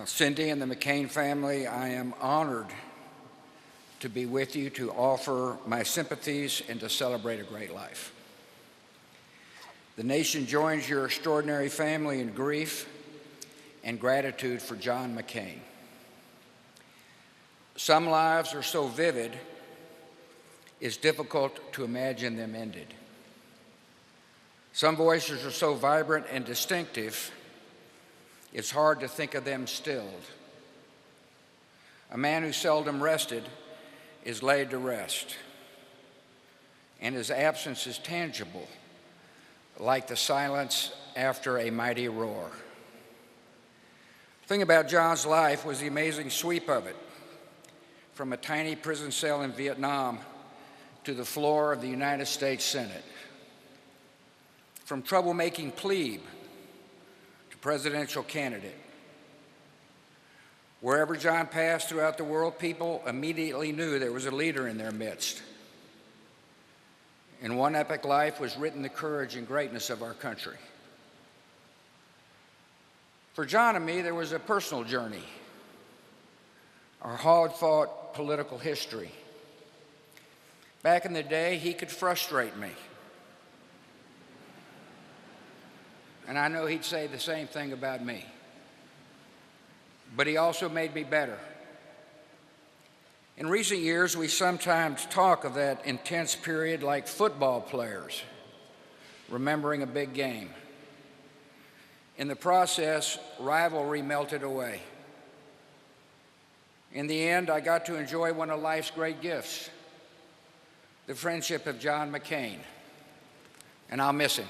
Cindy and the McCain family, I am honored to be with you to offer my sympathies and to celebrate a great life. The nation joins your extraordinary family in grief and gratitude for John McCain. Some lives are so vivid, it's difficult to imagine them ended. Some voices are so vibrant and distinctive, it's hard to think of them stilled. A man who seldom rested is laid to rest, and his absence is tangible, like the silence after a mighty roar. The thing about John's life was the amazing sweep of it, from a tiny prison cell in Vietnam to the floor of the United States Senate, from troublemaking plebe to presidential candidate. Wherever John passed throughout the world, people immediately knew there was a leader in their midst. In one epic life was written the courage and greatness of our country. For John and me, there was a personal journey, our hard-fought political history. Back in the day, he could frustrate me. And I know he'd say the same thing about me. But he also made me better. In recent years, we sometimes talk of that intense period like football players remembering a big game. In the process, rivalry melted away. In the end, I got to enjoy one of life's great gifts, the friendship of John McCain, and I'll miss him.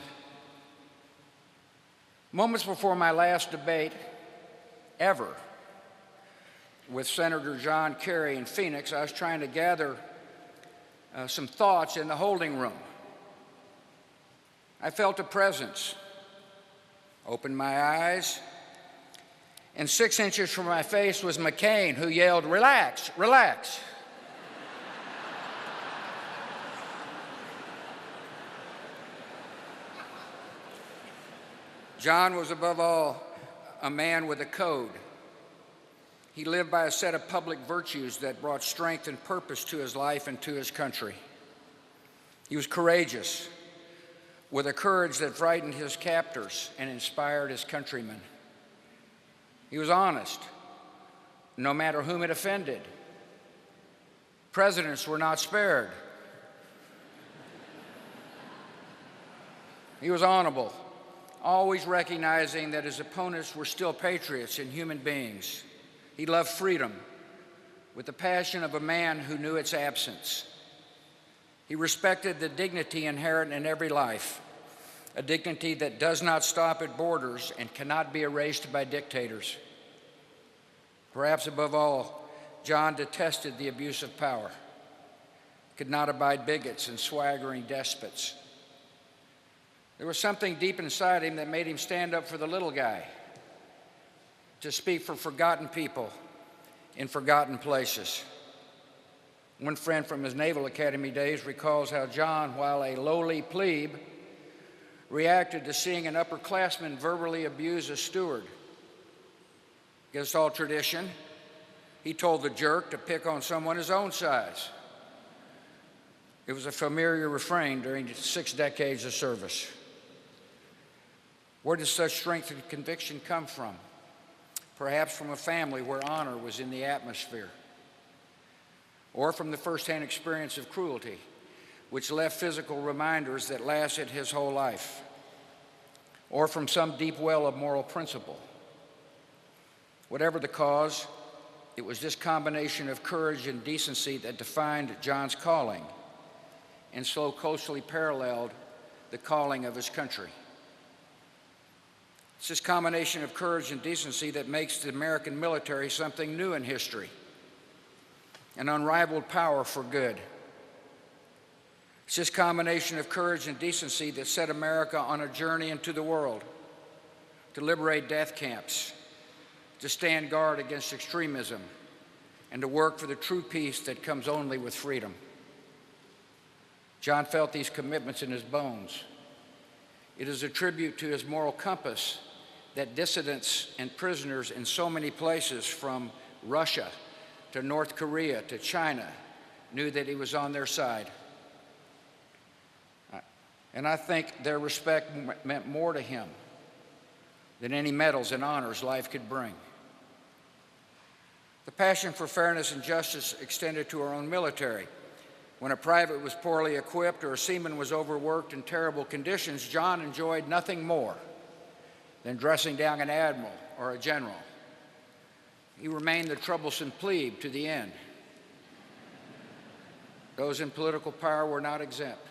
Moments before my last debate ever with Senator John Kerry in Phoenix, I was trying to gather some thoughts in the holding room. I felt a presence, opened my eyes, and 6 inches from my face was McCain, who yelled, "Relax, relax." John was above all a man with a code. He lived by a set of public virtues that brought strength and purpose to his life and to his country. He was courageous, with a courage that frightened his captors and inspired his countrymen. He was honest, no matter whom it offended. Presidents were not spared. He was honorable, always recognizing that his opponents were still patriots and human beings. He loved freedom with the passion of a man who knew its absence. He respected the dignity inherent in every life, a dignity that does not stop at borders and cannot be erased by dictators. Perhaps above all, John detested the abuse of power, could not abide bigots and swaggering despots. There was something deep inside him that made him stand up for the little guy, to speak for forgotten people in forgotten places. One friend from his Naval Academy days recalls how John, while a lowly plebe, reacted to seeing an upperclassman verbally abuse a steward. Against all tradition, he told the jerk to pick on someone his own size. It was a familiar refrain during 6 decades of service. Where does such strength and conviction come from? Perhaps from a family where honor was in the atmosphere, or from the firsthand experience of cruelty, which left physical reminders that lasted his whole life, or from some deep well of moral principle. Whatever the cause, it was this combination of courage and decency that defined John's calling and so closely paralleled the calling of his country. It's this combination of courage and decency that makes the American military something new in history, an unrivaled power for good. It's this combination of courage and decency that set America on a journey into the world, to liberate death camps, to stand guard against extremism, and to work for the true peace that comes only with freedom. John felt these commitments in his bones. It is a tribute to his moral compass that dissidents and prisoners in so many places, from Russia to North Korea to China, knew that he was on their side. And I think their respect meant more to him than any medals and honors life could bring. The passion for fairness and justice extended to our own military. When a private was poorly equipped or a seaman was overworked in terrible conditions, John enjoyed nothing more than dressing down an admiral or a general. He remained the troublesome plebe to the end. Those in political power were not exempt.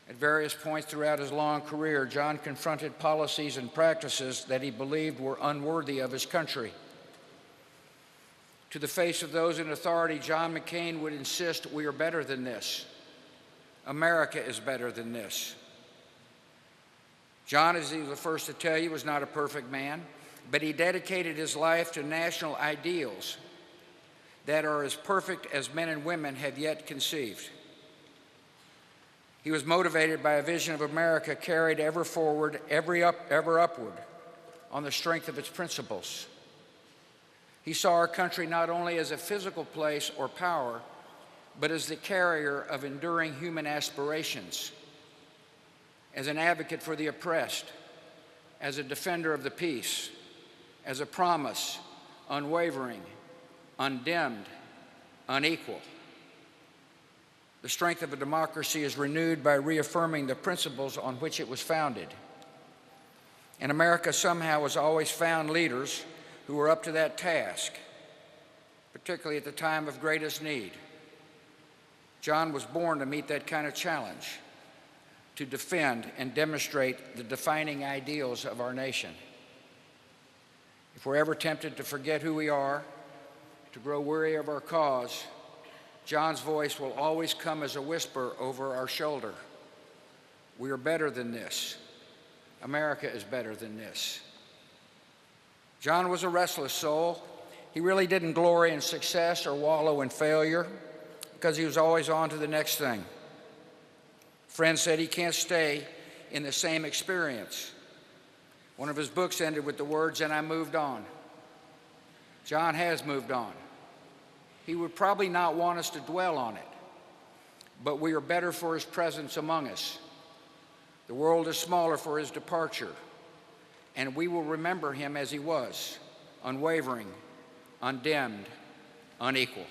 At various points throughout his long career, John confronted policies and practices that he believed were unworthy of his country. To the face of those in authority, John McCain would insist, "We are better than this. America is better than this." John, as he was the first to tell you, was not a perfect man, but he dedicated his life to national ideals that are as perfect as men and women have yet conceived. He was motivated by a vision of America carried ever forward, ever upward, on the strength of its principles. He saw our country not only as a physical place or power, but as the carrier of enduring human aspirations, as an advocate for the oppressed, as a defender of the peace, as a promise, unwavering, undimmed, unequal. The strength of a democracy is renewed by reaffirming the principles on which it was founded. And America somehow has always found leaders who were up to that task, particularly at the time of greatest need. John was born to meet that kind of challenge, to defend and demonstrate the defining ideals of our nation. If we're ever tempted to forget who we are, to grow weary of our cause, John's voice will always come as a whisper over our shoulder. We are better than this. America is better than this. John was a restless soul. He really didn't glory in success or wallow in failure because he was always on to the next thing. Friends said he can't stay in the same experience. One of his books ended with the words, "And I moved on." John has moved on. He would probably not want us to dwell on it, but we are better for his presence among us. The world is smaller for his departure, and we will remember him as he was, unwavering, undimmed, unequal.